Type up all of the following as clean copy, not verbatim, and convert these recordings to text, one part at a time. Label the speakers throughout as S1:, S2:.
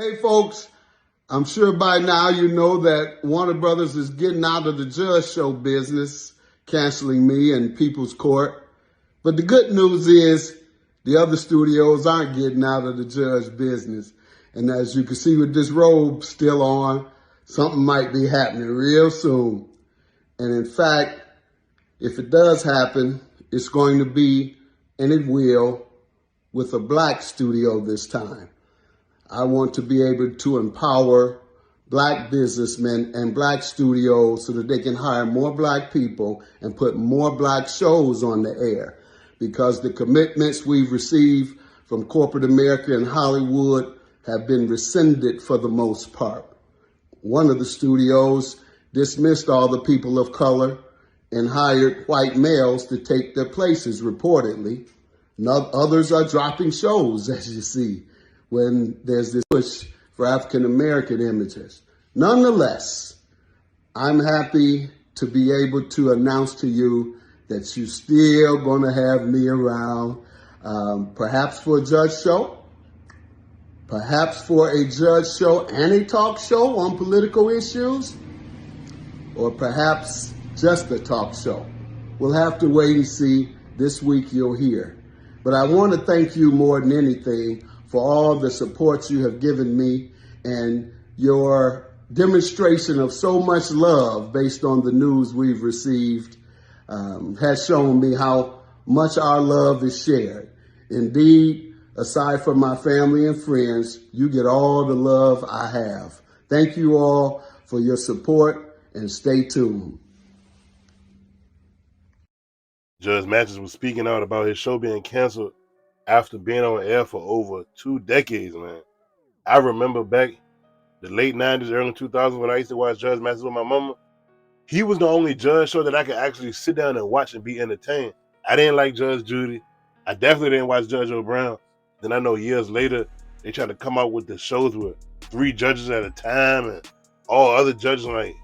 S1: Hey folks, I'm sure by now you know that Warner Brothers is getting out of the Judge Show business, canceling me and People's Court. But the good news is the other studios aren't getting out of the Judge business. And as you can see with this robe still on, something might be happening real soon. And in fact, if it does happen, it's going to be, and it will, with a black studio this time. I want to be able to empower black businessmen and black studios so that they can hire more black people and put more black shows on the air. Because the commitments we've received from corporate America and Hollywood have been rescinded for the most part. One of the studios dismissed all the people of color and hired white males to take their places, reportedly. Others are dropping shows, as you see, when there's this push for African-American images. Nonetheless, I'm happy to be able to announce to you that you're still going to have me around, perhaps for a judge show, perhaps for a judge show and a talk show on political issues, or perhaps just a talk show. We'll have to wait and see. This week you'll hear. But I want to thank you more than anything for all the support you have given me and your demonstration of so much love based on the news we've received has shown me how much our love is shared. Indeed, aside from my family and friends, you get all the love I have. Thank you all for your support and stay tuned.
S2: Judge Mathis was speaking out about his show being canceled after being on air for over 2 decades, man. I remember back the late 90s, early 2000s when I used to watch Judge Mathis with my mama. He was the only judge show that I could actually sit down and watch and be entertained. I didn't like Judge Judy. I definitely didn't watch Judge O'Brown. Then I know years later, they tried to come out with the shows with 3 judges at a time and all other judges. Like,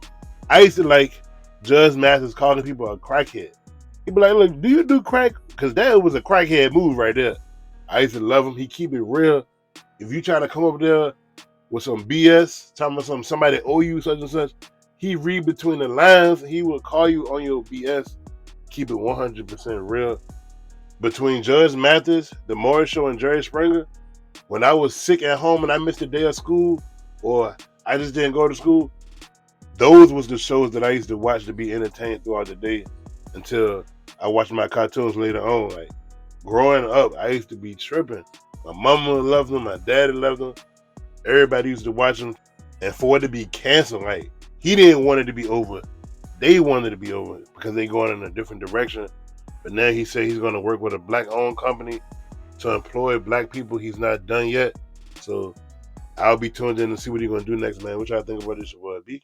S2: I used to like Judge Mathis calling people a crackhead. He'd be like, look, do you do crack? Because that was a crackhead move right there. I used to love him. He keep it real. If you try to come up there with some BS, talking about somebody owe you such and such, he read between the lines. He will call you on your BS. Keep it 100% real. Between Judge Mathis, The Morris Show, and Jerry Springer, when I was sick at home and I missed a day of school, or I just didn't go to school, those was the shows that I used to watch to be entertained throughout the day until I watched my cartoons later on. Like, growing up, I used to be tripping. My mama loved them, my daddy loved them. Everybody used to watch them. And for it to be canceled, like, he didn't want it to be over. They wanted it to be over because they going in a different direction. But now he said he's going to work with a black-owned company to employ black people. He's not done yet. So I'll be tuned in to see what he's going to do next, man. What y'all think about this? B?